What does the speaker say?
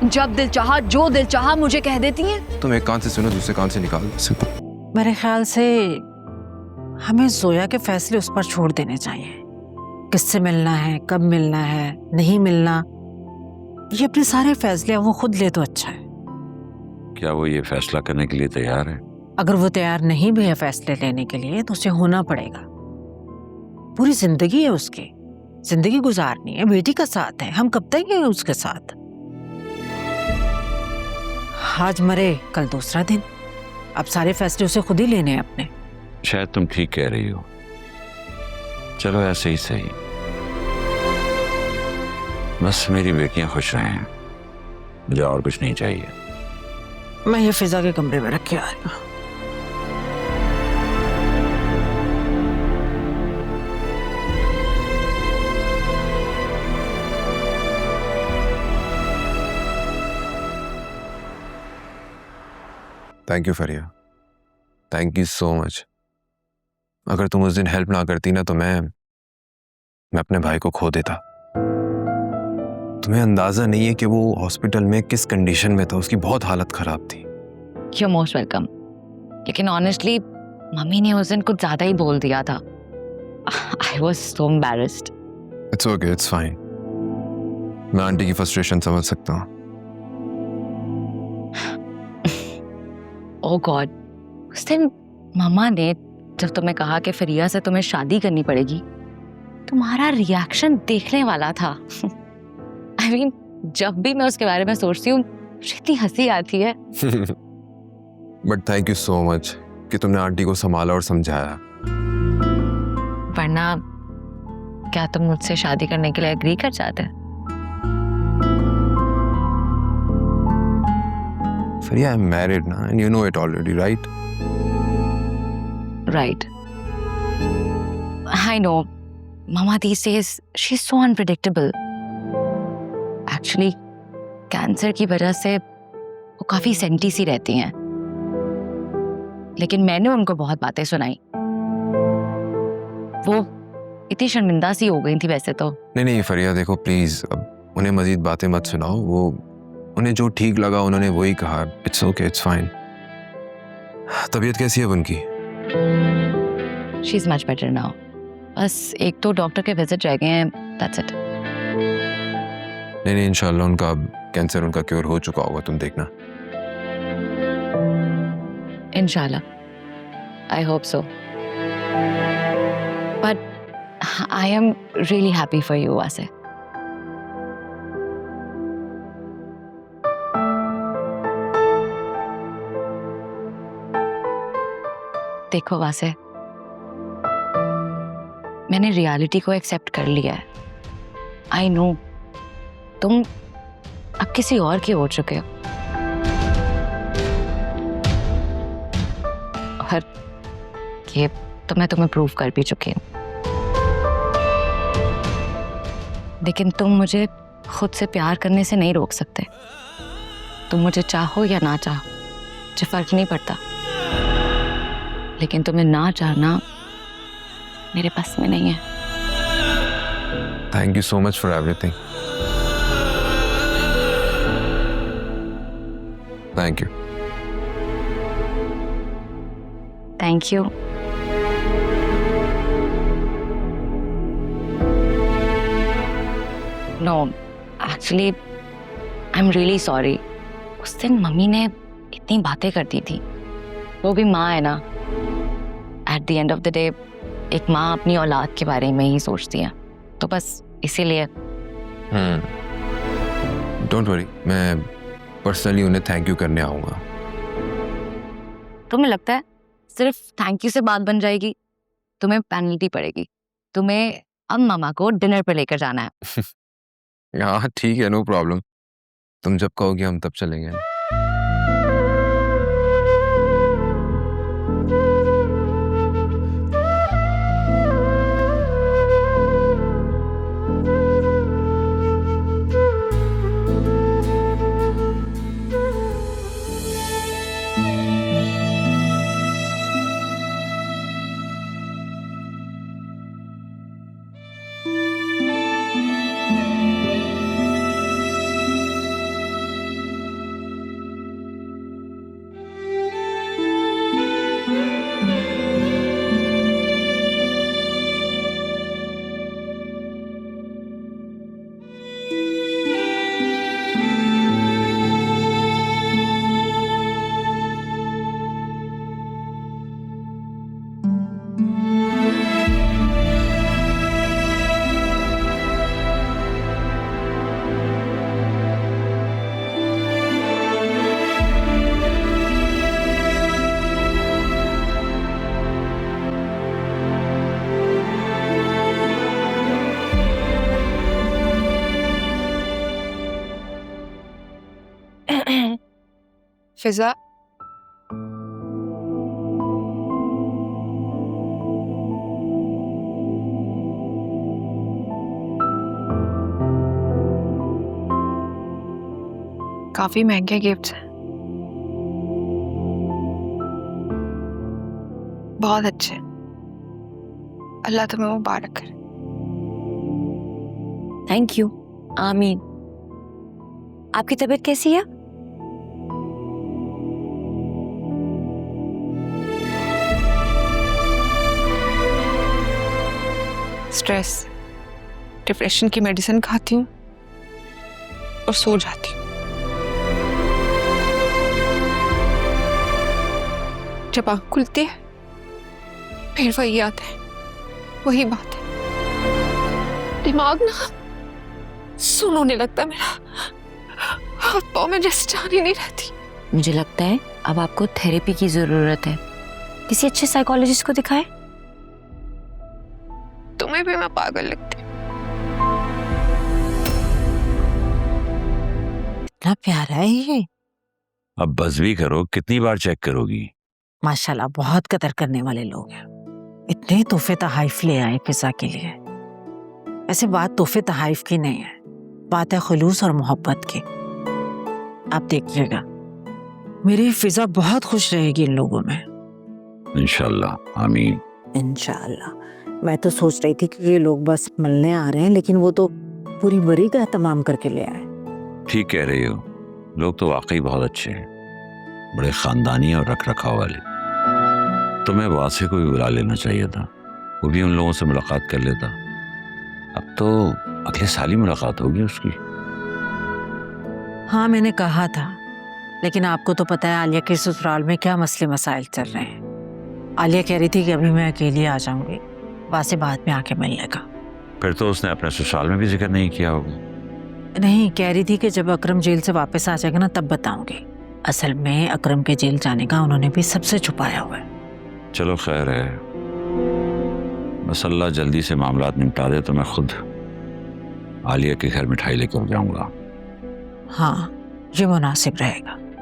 जब दिल चाहा, जो दिल चाहा मुझे कह देती हैं। तुम एक कान से सुनो, दूसरे कान से निकाल। सिंपल। मेरे ख्याल से हमें जोया के फैसले उस पर छोड़ देने चाहिए। किससे मिलना है, कब मिलना है, नहीं मिलना, ये अपने सारे फैसले वो खुद ले तो अच्छा है। क्या वो ये फैसला करने के लिए तैयार है? अगर वो तैयार नहीं भी है फैसले लेने के लिए तो उसे होना पड़ेगा। पूरी जिंदगी है उसकी, जिंदगी गुजारनी है, बेटी का साथ है, हम कब तक हैं उसके साथ। आज मरे कल दूसरा दिन, अब सारे फैसले उसे खुद ही लेने हैं अपने। शायद तुम ठीक कह रही हो, चलो ऐसे ही सही। बस मेरी बेटियां खुश रहें, मुझे और कुछ नहीं चाहिए। मैं ये फिजा के कमरे में रख के आ रही हूँ। Thank you Fariya, thank you so much. अगर तुम उस दिन हेल्प ना करती ना तो मैं अपने भाई को खो देता। तुम्हें अंदाजा नहीं है कि वो हॉस्पिटल में किस कंडीशन में था, उसकी बहुत हालत खराब थी। You're most welcome. लेकिन ऑनेस्टली मम्मी ने उस दिन कुछ ज्यादा ही बोल दिया था। I was so embarrassed. It's okay, it's fine. मैं आंटी की फ्रस्ट्रेशन समझ सकता हूँ। Oh God, उस दिन मम्मा ने जब तुम्हें कहा कि फरिया से तुम्हें शादी करनी पड़ेगी, तुम्हारा रिएक्शन देखने वाला था। I mean, जब भी मैं उसके बारे में सोचती हूँ इतनी हंसी आती है। But thank you so much कि तुमने आंटी को संभाला और समझाया। वरना क्या तुम मुझसे शादी करने के लिए एग्री कर जाते? फरिया, आई एम मैरिड ना, and you know it already, right? Right. I know. Mama these days, she's so unpredictable. Actually, cancer की वजह से वो काफी सेंटी सी रहती हैं। लेकिन मैंने उनको बहुत बातें सुनाई। वो इतनी शर्मिंदा सी हो गई थी वैसे तो। नहीं फरिया, देखो प्लीज, अब उन्हें मजीद बातें मत सुनाओ। वो उन्हें जो ठीक लगा उन्होंने वही कहा। It's okay, it's fine. तबीयत कैसी है अब उनकी? She is much better now. बस एक तो डॉक्टर के विजिट रह गए हैं, that's it. नहीं इंशाल्लाह उनका कैंसर उनका क्योर हो चुका होगा, तुम देखना। Inshallah. I hope so. But I am really happy for you, Wase. देखो वासे, मैंने रियलिटी को एक्सेप्ट कर लिया है। आई नो तुम अब किसी और के हो चुके हो, और ये तो मैं तुम्हें प्रूव कर भी चुकी हूँ। लेकिन तुम मुझे खुद से प्यार करने से नहीं रोक सकते। तुम मुझे चाहो या ना चाहो, मुझे फर्क नहीं पड़ता। लेकिन तुम्हें ना चाहना मेरे बस में नहीं है। Thank you so much for everything. Thank you. Thank you. No, actually I am really sorry. उस दिन मम्मी ने इतनी बातें करती थी। वो भी माँ है ना, at the end of the day एक माँ अपनी औलाद के बारे में ही सोचती है, तो बस इसीलिए। डोंट वरी, मैं पर्सनली उन्हें थैंक यू करने आऊंगा। तुम्हें लगता है सिर्फ थैंक यू से बात बन जाएगी? तुम्हें पेनल्टी पड़ेगी। तुम्हें अब मामा को डिनर पर लेकर जाना है। हाँ ठीक है, नो प्रॉब्लम। तुम जब कहोगे हम तब चलेंगे। फिजा, काफी महंगे गिफ्ट्स हैं, बहुत अच्छे। अल्लाह तुम्हें मुबारक करे। Thank you. आमीन। आपकी तबीयत कैसी है? स्ट्रेस, डिप्रेशन की मेडिसिन खाती हूँ और सो जाती हूँ। जब आँख खुलती है फिर वही आता है, वही बात है। दिमाग ना सुन होने लगता है मेरा, हाथ पाँव में जैसे जान ही नहीं रहती। मुझे लगता है अब आपको थेरेपी की जरूरत है। किसी अच्छे साइकोलॉजिस्ट को दिखाएं। तुम्हें भी मैं पागल लगती हूँ। इतना प्यारा है ये। अब बस भी करो, कितनी बार चेक करोगी? माशाल्लाह बहुत कदर करने वाले लोग हैं। इतने तोहफे तहाइफ ले आए फिजा के लिए। ऐसे बात तोहफे तहाइफ की नहीं है, बात है खुलूस और मोहब्बत की। आप देखिएगा मेरी फिजा बहुत खुश रहेगी इन लोगों में। इंशाल्लाह, आमीन। इंशाल्लाह। मैं तो सोच रही थी कि ये लोग बस मिलने आ रहे हैं, लेकिन वो तो पूरी बरी का एहतमाम करके ले आए। ठीक कह रही हो, लोग तो वाकई बहुत अच्छे हैं, बड़े खानदानी और रख रखाव वाले। तुम्हें वासे को भी बुला लेना चाहिए था, वो भी उन लोगों से मुलाकात कर लेता। अब तो अगले साल ही मुलाकात होगी उसकी। हाँ मैंने कहा था, लेकिन आपको तो पता है आलिया के ससुराल में क्या मसले मसाइल चल रहे हैं। आलिया कह रही थी कि अभी मैं अकेली आ जाऊंगी, वासे बाद में आके मिलने का। फिर तो उसने अपने ससुराल में भी जिक्र नहीं किया होगा। नहीं, कह रही थी कि जब अकरम जेल से वापस आ जाएगा ना तब बताऊंगी। असल में अकरम के जेल जाने का उन्होंने भी सबसे छुपाया हुआ है। चलो खैर है, बस अल्लाह जल्दी से मामलात निपटा दे तो मैं खुद आलिया के घर मिठाई लेकर जाऊंगा। हाँ ये मुनासिब रहेगा।